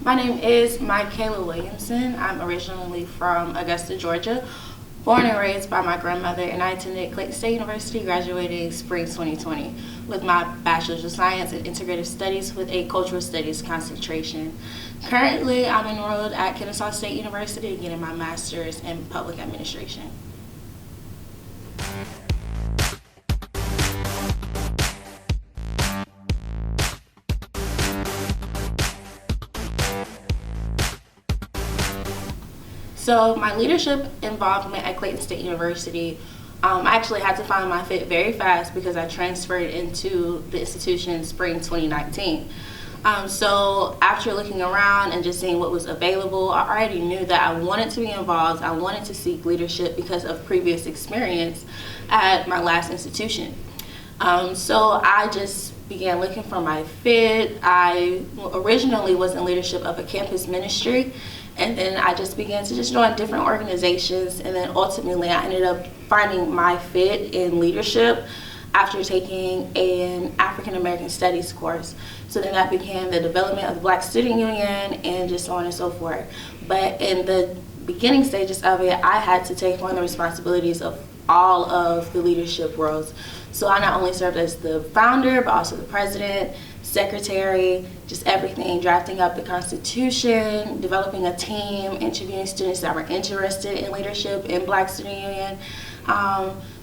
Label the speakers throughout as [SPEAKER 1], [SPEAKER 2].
[SPEAKER 1] My name is Mykayla Williamson. I'm originally from Augusta, Georgia, born and raised by my grandmother, and I attended Clayton State University, graduating spring 2020 with my Bachelor's of Science in Integrative Studies with a Cultural Studies concentration. Currently, I'm enrolled at Kennesaw State University, getting my Master's in Public Administration. So my leadership involvement at Clayton State University, I actually had to find my fit very fast because I transferred into the institution spring 2019. So after looking around and just seeing what was available, I already knew that I wanted to be involved. I wanted to seek leadership because of previous experience at my last institution. So I just began looking for my fit. I originally was in leadership of a campus ministry, and then I just began to just join different organizations, and then ultimately I ended up finding my fit in leadership after taking an African American Studies course. So then that became the development of the Black Student Union and just so on and so forth. But in the beginning stages of it, I had to take on the responsibilities of all of the leadership roles. So I not only served as the founder, but also the president, secretary, just everything, drafting up the Constitution, developing a team, interviewing students that were interested in leadership in Black Student Union.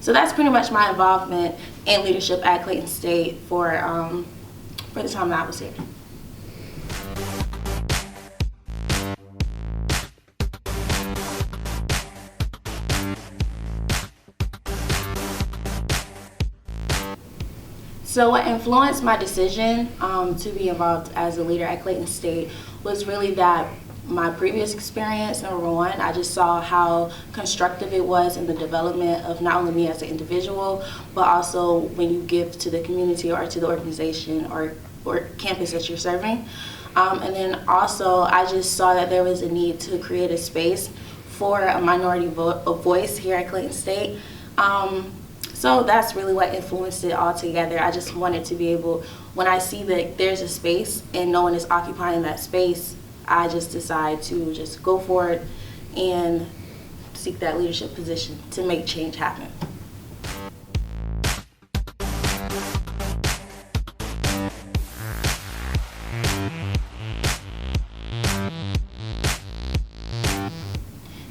[SPEAKER 1] So that's pretty much my involvement in leadership at Clayton State for the time that I was here. So what influenced my decision to be involved as a leader at Clayton State was really that my previous experience, number one, I just saw how constructive it was in the development of not only me as an individual, but also when you give to the community or to the organization or campus that you're serving. And then also, I just saw that there was a need to create a space for a minority voice here at Clayton State. So that's really what influenced it all together. I just wanted to be able, when I see that there's a space and no one is occupying that space, I just decide to just go for it and seek that leadership position to make change happen.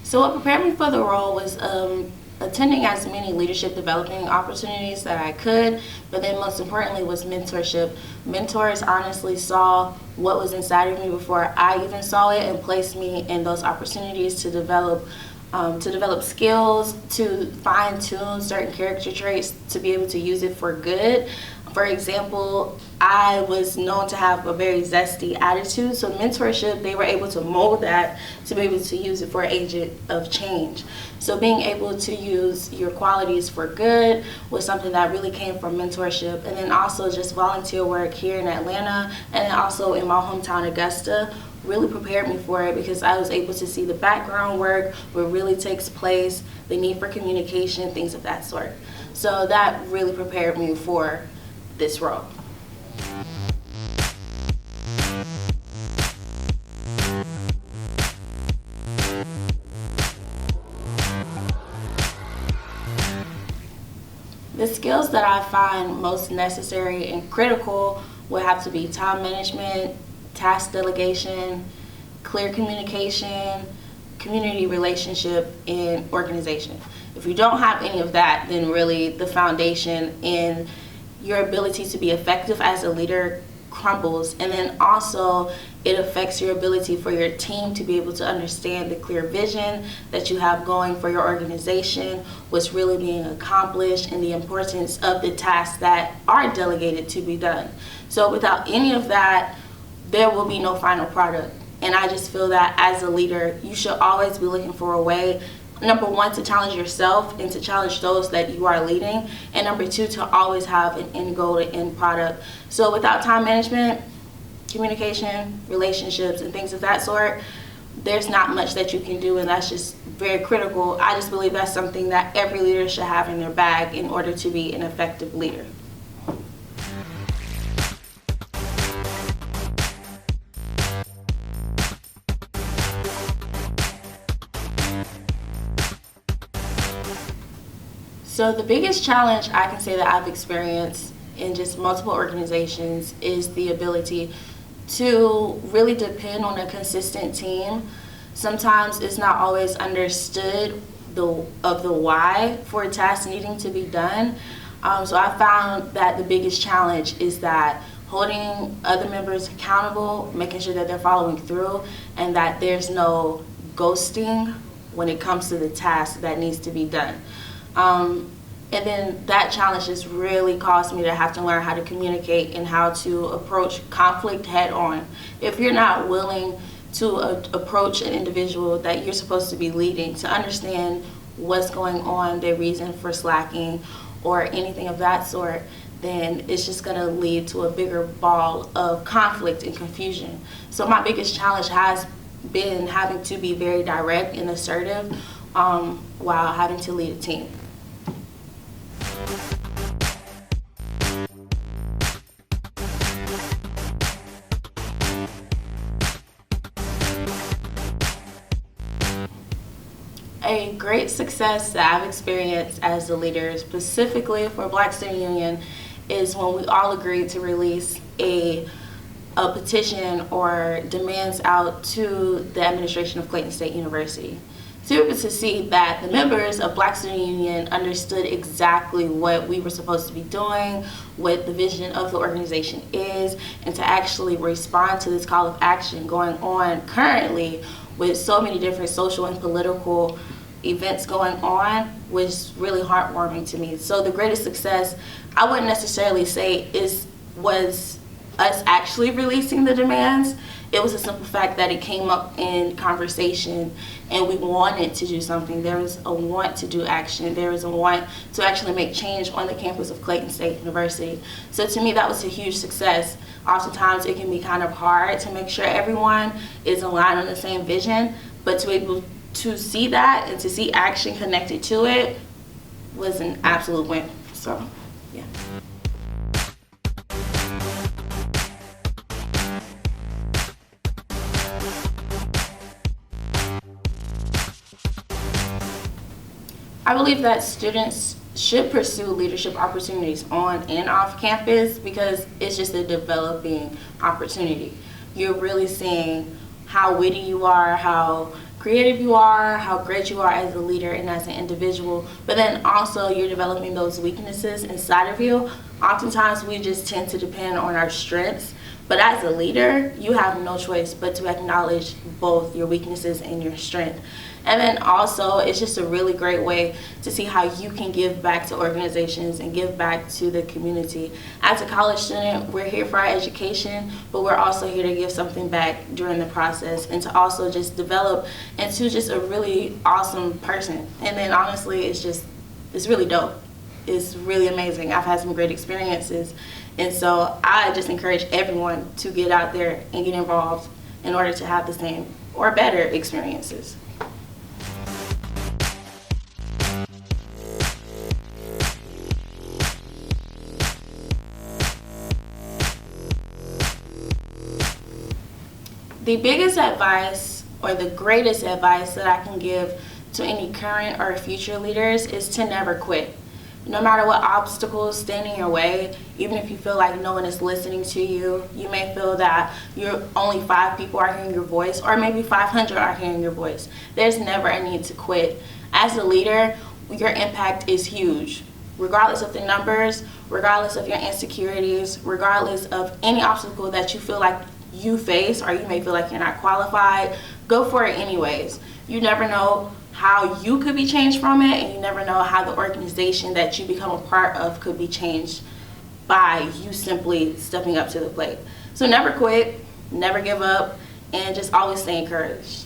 [SPEAKER 1] So what prepared me for the role was attending as many leadership developing opportunities that I could, but then most importantly was mentorship. Mentors honestly saw what was inside of me before I even saw it and placed me in those opportunities to develop skills, to fine-tune certain character traits, to be able to use it for good. For example, I was known to have a very zesty attitude, so mentorship, they were able to mold that to be able to use it for an agent of change. So being able to use your qualities for good was something that really came from mentorship. And then also just volunteer work here in Atlanta and then also in my hometown, Augusta, really prepared me for it because I was able to see the background work, what really takes place, the need for communication, things of that sort. So that really prepared me for this role. The skills that I find most necessary and critical would have to be time management, task delegation, clear communication, community relationship, and organization. If you don't have any of that, then really the foundation in your ability to be effective as a leader crumbles, and then also it affects your ability for your team to be able to understand the clear vision that you have going for your organization, what's really being accomplished, and the importance of the tasks that are delegated to be done. So without any of that, there will be no final product. And I just feel that as a leader, you should always be looking for a way, number one, to challenge yourself and to challenge those that you are leading, and number two, to always have an end goal, an end product. So without time management, communication, relationships, and things of that sort, there's not much that you can do, and that's just very critical. I just believe that's something that every leader should have in their bag in order to be an effective leader. So the biggest challenge I can say that I've experienced in just multiple organizations is the ability to really depend on a consistent team. Sometimes it's not always understood of the why for a task needing to be done. So I found that the biggest challenge is that holding other members accountable, making sure that they're following through, and that there's no ghosting when it comes to the task that needs to be done. And then that challenge just really caused me to have to learn how to communicate and how to approach conflict head on. If you're not willing to approach an individual that you're supposed to be leading, to understand what's going on, their reason for slacking, or anything of that sort, then it's just going to lead to a bigger ball of conflict and confusion. So my biggest challenge has been having to be very direct and assertive while having to lead a team. A great success that I've experienced as a leader, specifically for Black Student Union, is when we all agreed to release a petition or demands out to the administration of Clayton State University to see that the members of Black Student Union understood exactly what we were supposed to be doing, what the vision of the organization is, and to actually respond to this call of action going on currently with so many different social and political events going on was really heartwarming to me. So the greatest success, I wouldn't necessarily say was us actually releasing the demands. It was a simple fact that it came up in conversation and we wanted to do something. There was a want to do action. There was a want to actually make change on the campus of Clayton State University. So to me, that was a huge success. Oftentimes it can be kind of hard to make sure everyone is aligned on the same vision, but to be able to see that and to see action connected to it was an absolute win. So, yeah. I believe that students should pursue leadership opportunities on and off campus because it's just a developing opportunity. You're really seeing how witty you are, how creative you are, how great you are as a leader and as an individual, but then also you're developing those weaknesses inside of you. Oftentimes we just tend to depend on our strengths, but as a leader, you have no choice but to acknowledge both your weaknesses and your strength. And then also, it's just a really great way to see how you can give back to organizations and give back to the community. As a college student, we're here for our education, but we're also here to give something back during the process and to also just develop into just a really awesome person. And then honestly, it's really dope. It's really amazing. I've had some great experiences. And so I just encourage everyone to get out there and get involved in order to have the same or better experiences. The biggest advice or the greatest advice that I can give to any current or future leaders is to never quit. No matter what obstacles stand in your way, even if you feel like no one is listening to you, you may feel that only 5 people are hearing your voice, or maybe 500 are hearing your voice. There's never a need to quit. As a leader, your impact is huge. Regardless of the numbers, regardless of your insecurities, regardless of any obstacle that you feel like you face, or you may feel like you're not qualified, go for it anyways. You never know how you could be changed from it, and you never know how the organization that you become a part of could be changed by you simply stepping up to the plate. So never quit, never give up, and just always stay encouraged.